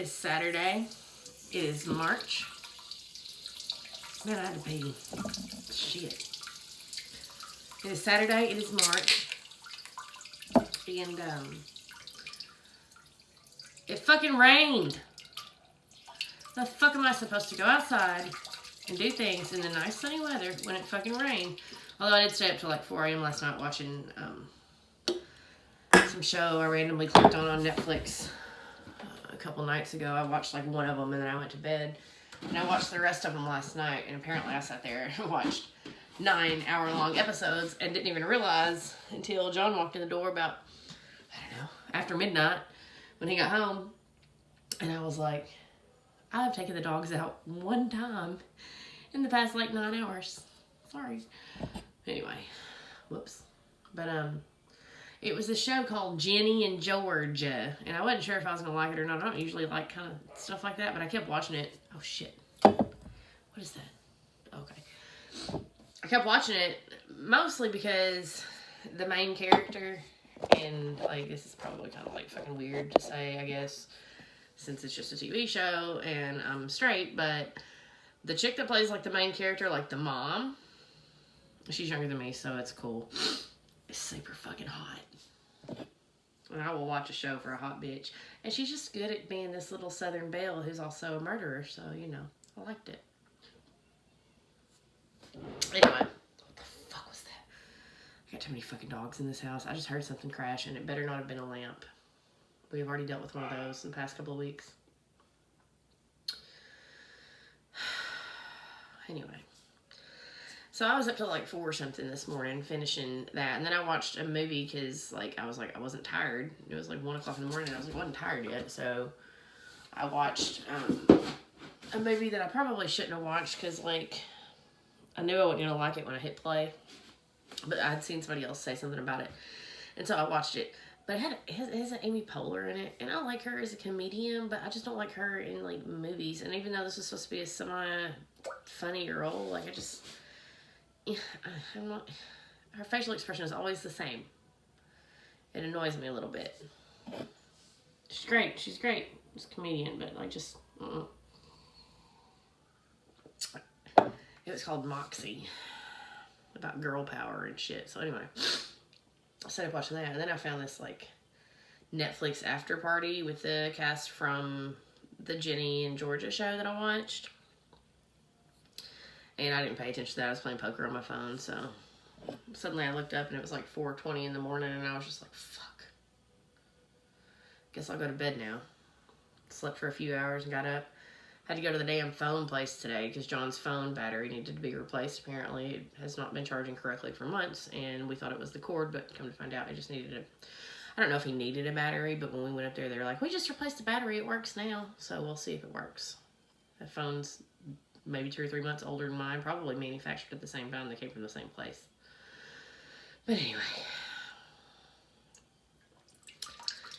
is Saturday. It is March. Man, I had to pee. Shit. It is Saturday. It is March. And, it fucking rained. The fuck am I supposed to go outside and do things in the nice sunny weather when it fucking rained? Although I did stay up till like 4 a.m. last night watching, some show I randomly clicked on Nextflicks a couple nights ago. I watched like one of them and then I went to bed. And I watched the rest of them last night, and apparently I sat there and watched 9-hour-long episodes and didn't even realize until John walked in the door about, I don't know, after midnight when he got home. And I was like, I have taken the dogs out one time in the past like 9 hours. Sorry. Anyway, whoops. But, it was a show called Jenny and George, and I wasn't sure if I was going to like it or not. I don't usually like kind of stuff like that, but I kept watching it. Oh, shit. What is that? Okay. I kept watching it mostly because the main character, and, like, this is probably kind of, like, fucking weird to say, I guess, since it's just a TV show, and I'm straight, but the chick that plays, like, the main character, like, the mom, she's younger than me, so it's cool. It's super fucking hot. And I will watch a show for a hot bitch. And she's just good at being this little Southern belle who's also a murderer. So, you know, I liked it. Anyway, what the fuck was that? I got too many fucking dogs in this house. I just heard something crash and it better not have been a lamp. We've already dealt with one of those in the past couple of weeks. Anyway. So I was up till like 4 or something this morning finishing that. And then I watched a movie because like I wasn't tired. It was like 1 o'clock in the morning and I was like, wasn't tired yet. So I watched a movie that I probably shouldn't have watched because like I knew I wasn't going to like it when I hit play. But I had seen somebody else say something about it. And so I watched it. But it has Amy Poehler in it. And I like her as a comedian, but I just don't like her in like movies. And even though this was supposed to be a semi-funny role, like yeah, I'm not, her facial expression is always the same. It annoys me a little bit. She's great. She's great. She's a comedian, but like just, It was called Moxie. About girl power and shit. So anyway, I started watching that. And then I found this like Netflix after party with the cast from the Jenny and Georgia show that I watched. And I didn't pay attention to that. I was playing poker on my phone, so suddenly I looked up and it was like 4:20 in the morning and I was just like, fuck. Guess I'll go to bed now. Slept for a few hours and got up. Had to go to the damn phone place today because John's phone battery needed to be replaced. Apparently it has not been charging correctly for months and we thought it was the cord, but come to find out it just needed I don't know if he needed a battery, but when we went up there, they were like, we just replaced the battery. It works now. So we'll see if it works. That phone's maybe 2 or 3 months older than mine, probably manufactured at the same time. They came from the same place. But anyway,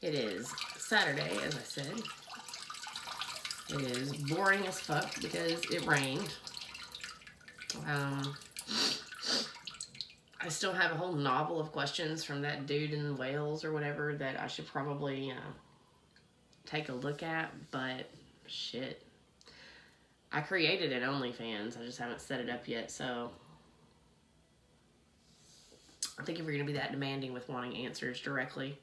it is Saturday, as I said. It is boring as fuck because it rained. I still have a whole novel of questions from that dude in Wales or whatever that I should probably take a look at, but shit. I created an OnlyFans. I just haven't set it up yet, so I think if you're going to be that demanding with wanting answers directly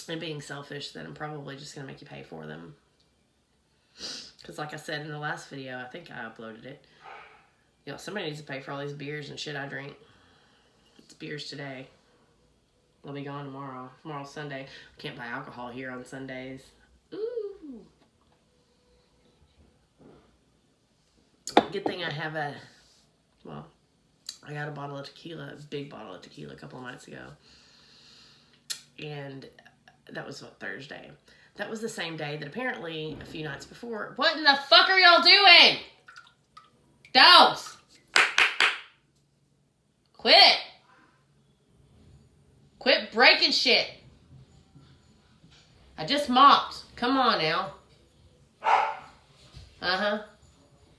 and being selfish, then I'm probably just going to make you pay for them. Because like I said in the last video, I think I uploaded it, you know, somebody needs to pay for all these beers and shit I drink. It's beers today. They'll be gone tomorrow. Tomorrow's Sunday. We can't buy alcohol here on Sundays. Ooh. Good thing I have I got a bottle of tequila, a big bottle of tequila a couple of nights ago. And that was Thursday. That was the same day that apparently a few nights before. What in the fuck are y'all doing? Dogs! Quit it! Quit breaking shit. I just mopped. Come on now. Uh-huh.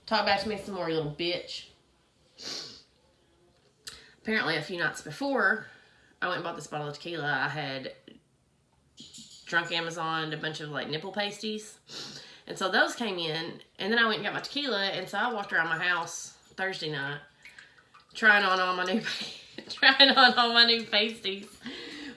Talk back to me some more, you little bitch. Apparently a few nights before I went and bought this bottle of tequila, I had drunk Amazon a bunch of like nipple pasties. And so those came in, and then I went and got my tequila, and so I walked around my house Thursday night trying on all my new pasties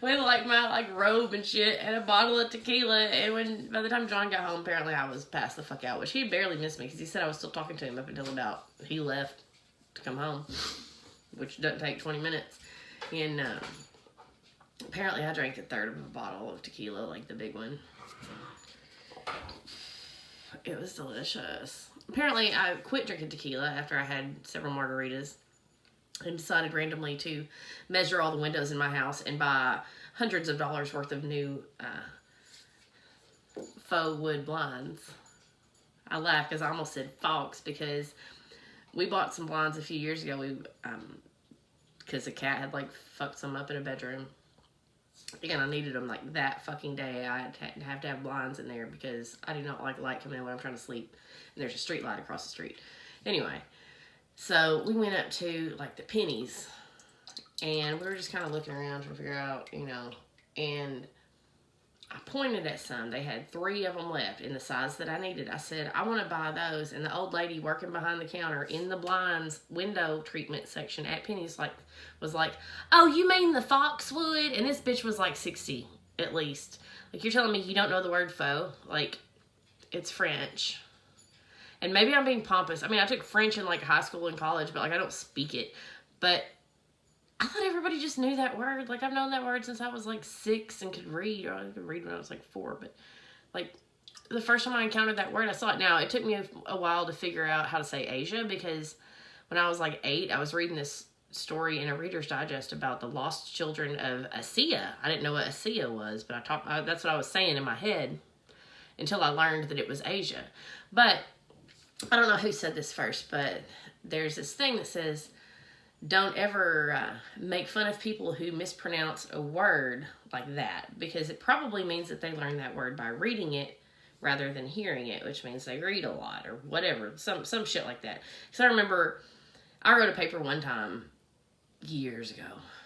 with like my like robe and shit and a bottle of tequila. And by the time John got home, apparently I was passed the fuck out, which he barely missed me because he said I was still talking to him up until about he left to come home, which doesn't take 20 minutes. And apparently I drank a third of a bottle of tequila, like the big one. It was delicious. Apparently I quit drinking tequila after I had several margaritas and decided randomly to measure all the windows in my house and buy hundreds of dollars worth of new faux wood blinds. I laugh because I almost said fox, because we bought some blinds a few years ago. Because the cat had like fucked some up in a bedroom. Again, I needed them like that fucking day. I had to have blinds in there because I do not like light coming in when I'm trying to sleep. And there's a street light across the street. Anyway, so we went up to like the pennies, and we were just kind of looking around trying to figure out, you know, and I pointed at some. They had 3 of them left in the size that I needed. I said, I want to buy those. And the old lady working behind the counter in the blinds window treatment section at Penny's was like, oh, you mean the foxwood? And this bitch was like 60 at least. Like, you're telling me you don't know the word faux? Like, it's French. And maybe I'm being pompous. I mean, I took French in like high school and college, but like I don't speak it. But I thought everybody just knew that word. Like, I've known that word since I was like 6 and could read. Or I could read when I was like 4. But like, the first time I encountered that word, I saw it. Now, it took me a while to figure out how to say Asia, because when I was like 8, I was reading this story in a Reader's Digest about the lost children of Asia. I didn't know what Asia was, but that's what I was saying in my head until I learned that it was Asia. But I don't know who said this first, but there's this thing that says, don't ever make fun of people who mispronounce a word like that, because it probably means that they learned that word by reading it rather than hearing it, which means they read a lot or whatever, some shit like that. Because I remember I wrote a paper one time years ago,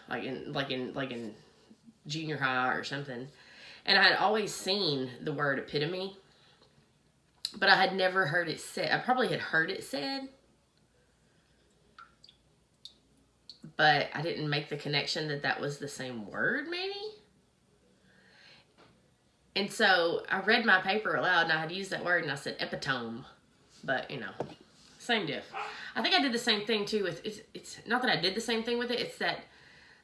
like in junior high or something, and I had always seen the word epitome, but I had never heard it said. I probably had heard it said, but I didn't make the connection that that was the same word, maybe? And so I read my paper aloud, and I had used that word, and I said epitome. But, you know, same diff. I think I did the same thing, too, with, it's not that I did the same thing with it, it's that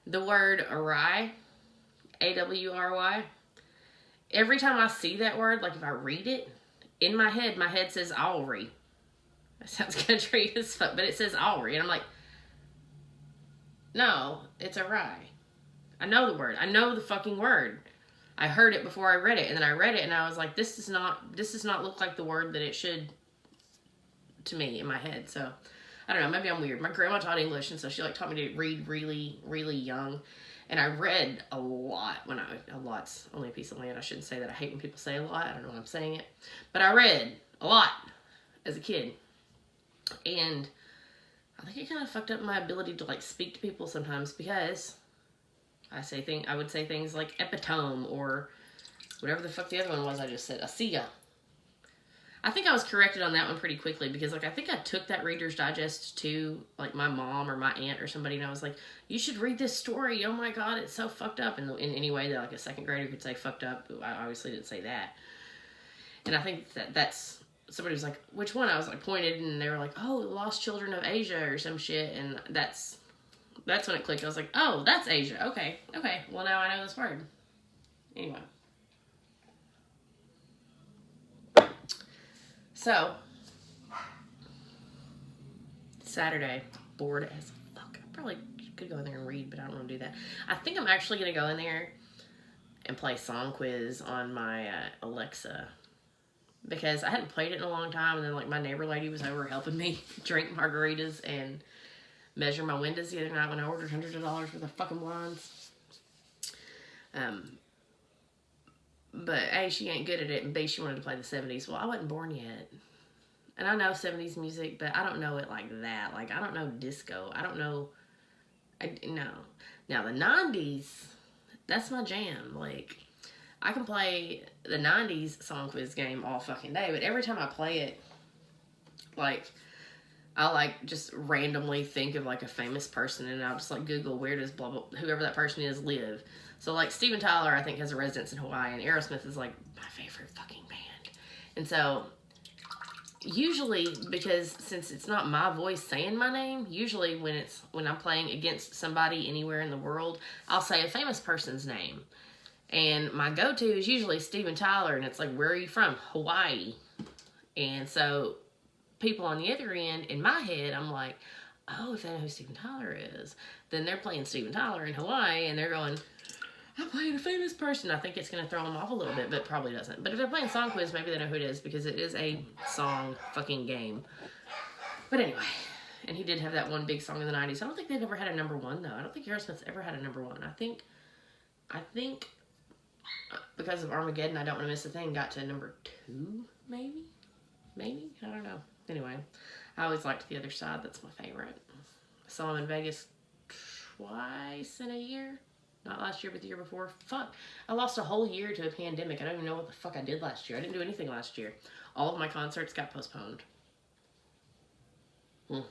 the word awry, A-W-R-Y, every time I see that word, like if I read it, in my head says awry. That sounds country as fuck, but it says awry, and I'm like, no, it's awry. I know the word. I know the fucking word. I heard it before I read it, and then I read it, and I was like, this does not look like the word that it should to me in my head. So I don't know, maybe I'm weird. My grandma taught English, and so she like taught me to read really, really young. And I read a lot a lot's only a piece of land. I shouldn't say that. I hate when people say a lot. I don't know why I'm saying it. But I read a lot as a kid. And I think it kind of fucked up my ability to like speak to people sometimes, because I would say things like epitome or whatever the fuck the other one was I just said, Asia. I think I was corrected on that one pretty quickly, because like I think I took that Reader's Digest to like my mom or my aunt or somebody, and I was like, you should read this story. Oh my god, it's so fucked up. And in any way that like a second grader could say fucked up, I obviously didn't say that. And I think that's somebody was like, which one? I was like pointed, and they were like, oh, the Lost Children of Asia or some shit. And that's when it clicked. I was like, oh, that's Asia. Okay. Well, now I know this word. Anyway. So, Saturday, bored as fuck. I probably could go in there and read, but I don't want to do that. I think I'm actually going to go in there and play Song Quiz on my Alexa, because I hadn't played it in a long time, and then like my neighbor lady was over helping me drink margaritas and measure my windows the other night when I ordered hundreds of dollars worth of fucking blinds. But A, she ain't good at it, and B, she wanted to play the 70s. Well, I wasn't born yet. And I know 70s music, but I don't know it like that. Like, I don't know disco. I don't know. No. Now, the 90s, that's my jam. Like, I can play the 90s song quiz game all fucking day, but every time I play it, like, I like just randomly think of like a famous person, and I'll just like Google where does blah blah whoever that person is live. So like Steven Tyler, I think, has a residence in Hawaii, and Aerosmith is like my favorite fucking band. And so usually, because since it's not my voice saying my name, usually when I'm playing against somebody anywhere in the world, I'll say a famous person's name. And my go-to is usually Steven Tyler, and it's like, where are you from? Hawaii. And so people on the other end, in my head, I'm like, oh, if they know who Steven Tyler is, then they're playing Steven Tyler in Hawaii, and they're going, I'm playing a famous person. I think it's going to throw them off a little bit, but probably doesn't. But if they're playing Song Quiz, maybe they know who it is, because it is a song fucking game. But anyway, and he did have that one big song in the 90s. I don't think they've ever had a number one, though. I don't think Aerosmith's ever had a number one. I think because of Armageddon, I Don't Want to Miss a Thing, got to number 2, maybe? Maybe? I don't know. Anyway, I always liked The Other Side. That's my favorite. I saw him in Vegas twice in a year. Not last year, but the year before. Fuck. I lost a whole year to a pandemic. I don't even know what the fuck I did last year. I didn't do anything last year. All of my concerts got postponed. Anyway.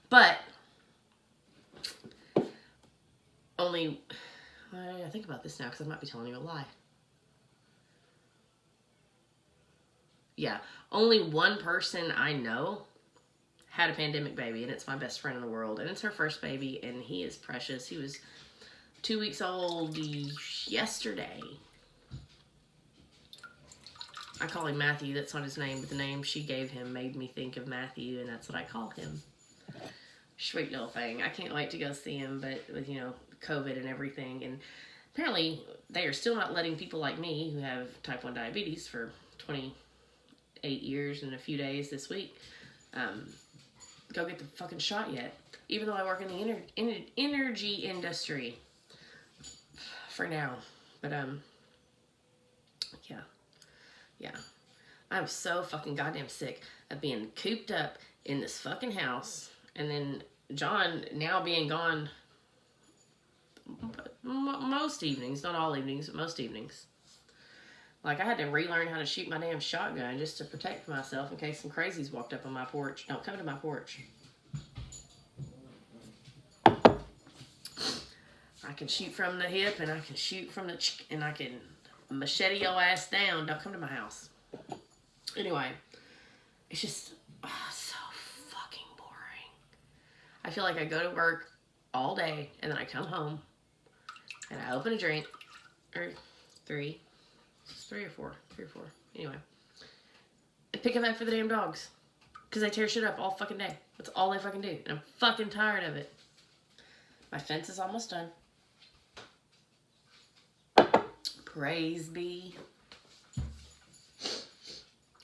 But only, I think about this now because I might be telling you a lie. Yeah, only one person I know had a pandemic baby, and it's my best friend in the world, and it's her first baby, and he is precious. He was 2 weeks old yesterday. I call him Matthew. That's not his name, but the name she gave him made me think of Matthew, and that's what I call him. Sweet little thing. I can't wait to go see him, but with, you know, COVID and everything, and apparently they are still not letting people like me who have type 1 diabetes for 28 years and a few days this week go get the fucking shot yet, even though I work in the energy industry for now. But yeah, I'm so fucking goddamn sick of being cooped up in this fucking house, and then John now being gone most evenings, not all evenings, but most evenings. Like, I had to relearn how to shoot my damn shotgun just to protect myself in case some crazies walked up on my porch. Don't come to my porch. I can shoot from the hip, and I can shoot from the and I can machete your ass down. Don't come to my house. Anyway, it's just so fucking boring. I feel like I go to work all day, and then I come home, and I open a drink, or 3 or 4. Anyway, and pick a vet for the damn dogs, because they tear shit up all fucking day. That's all they fucking do, and I'm fucking tired of it. My fence is almost done. Praise be.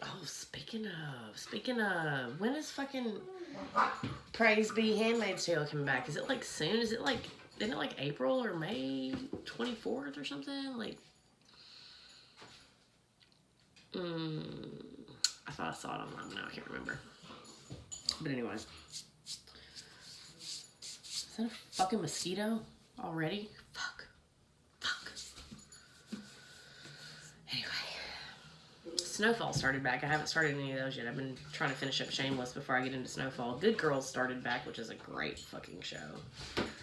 Oh, speaking of, when is fucking Praise Be Handmaid's Tale coming back? Is it like soon? Isn't it like April or May 24th or something? Like, I thought I saw it online, now I can't remember. But anyway. Is that a fucking mosquito already? Fuck. Anyway. Snowfall started back. I haven't started any of those yet. I've been trying to finish up Shameless before I get into Snowfall. Good Girls started back, which is a great fucking show.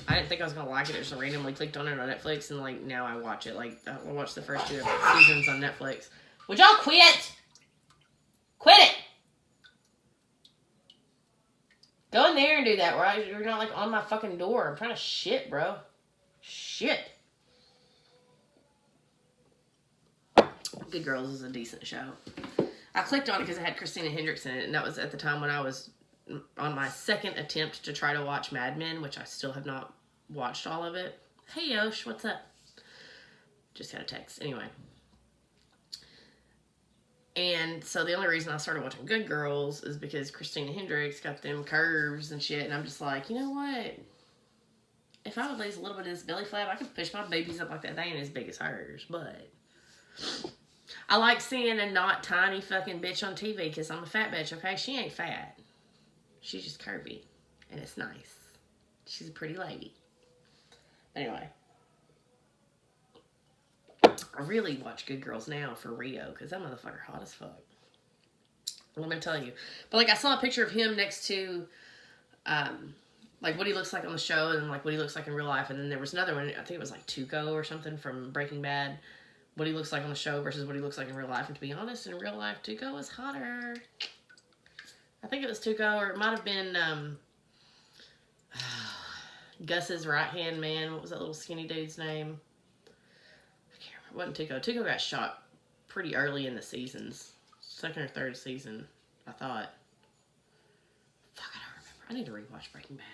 I didn't think I was going to like it. I just randomly clicked on it on Netflix, and like now I watch it. Like, I watched the first 2 seasons on Netflix. Would y'all quit? Quit it! Go in there and do that, right? You're not like on my fucking door. I'm trying to shit, bro. Shit. Good Girls is a decent show. I clicked on it because it had Christina Hendricks in it, and that was at the time when I was on my second attempt to try to watch Mad Men, which I still have not watched all of it. Hey, Yosh, what's up? Just got a text. Anyway. And so the only reason I started watching Good Girls is because Christina Hendricks got them curves and shit, and I'm just like, you know what? If I would lose a little bit of this belly flap, I could push my babies up like that. They ain't as big as hers, but I like seeing a not tiny fucking bitch on TV because I'm a fat bitch, okay? She ain't fat. She's just curvy, and it's nice. She's a pretty lady. Anyway. I really watch Good Girls Now for Rio, because that motherfucker hot as fuck. Let me tell you. But, like, I saw a picture of him next to, like, what he looks like on the show and, like, what he looks like in real life. And then there was another one, I think it was, like, Tuco or something from Breaking Bad. What he looks like on the show versus what he looks like in real life. And to be honest, in real life, Tuco was hotter. I think it was Tuco, or it might have been, Gus's right-hand man. What was that little skinny dude's name? I can't remember. It wasn't Tuco. Tuco got shot pretty early in the seasons. Second or third season, I thought. Fuck, I don't remember. I need to rewatch Breaking Bad.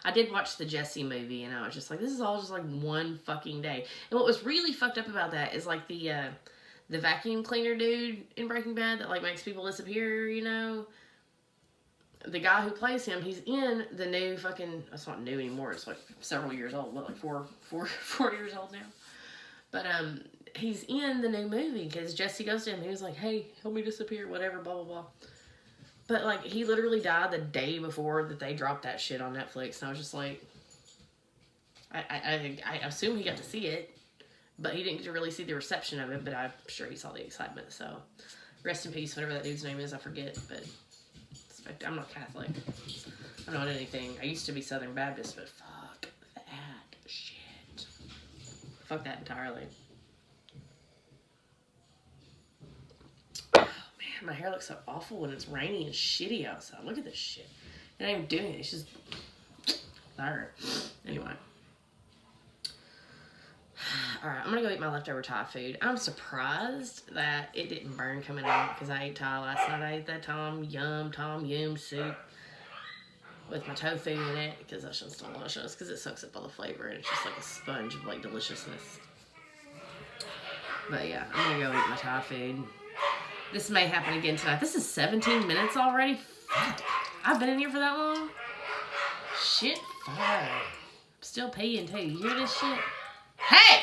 I did watch the Jesse movie, and I was just like, this is all just like one fucking day. And what was really fucked up about that is like the vacuum cleaner dude in Breaking Bad that like makes people disappear, you know? The guy who plays him, he's in the new fucking, it's not new anymore, it's like several years old, what, like four years old now? But, he's in the new movie, because Jesse goes to him, he was like, hey, help me disappear, whatever, blah, blah, blah. But, like, he literally died the day before that they dropped that shit on Netflix, and I was just like, I assume he got to see it, but he didn't get to really see the reception of it, but I'm sure he saw the excitement, so rest in peace, whatever that dude's name is, I forget, but I'm not Catholic. I'm not anything. I used to be Southern Baptist, but fuck that shit. Fuck that entirely. Oh man, my hair looks so awful when it's rainy and shitty outside. Look at this shit. It ain't even doing it. It's just there. Anyway. Alright, I'm gonna go eat my leftover Thai food. I'm surprised that it didn't burn coming out because I ate Thai last night. I ate that tom yum soup with my tofu in it because that's just delicious because it soaks up all the flavor and it's just like a sponge of like deliciousness. But yeah, I'm gonna go eat my Thai food. This may happen again tonight. This is 17 minutes already? Fuck. I've been in here for that long? Shit, fuck. I'm still peeing too. You hear this shit? Hey!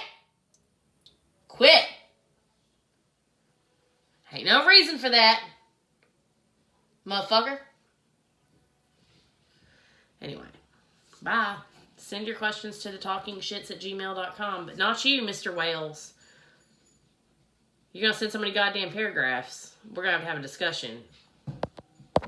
Quit! Ain't no reason for that. Motherfucker. Anyway. Bye. Send your questions to thetalkingshits@gmail.com. But not you, Mr. Wales. You're gonna send so many goddamn paragraphs. We're gonna have to have a discussion.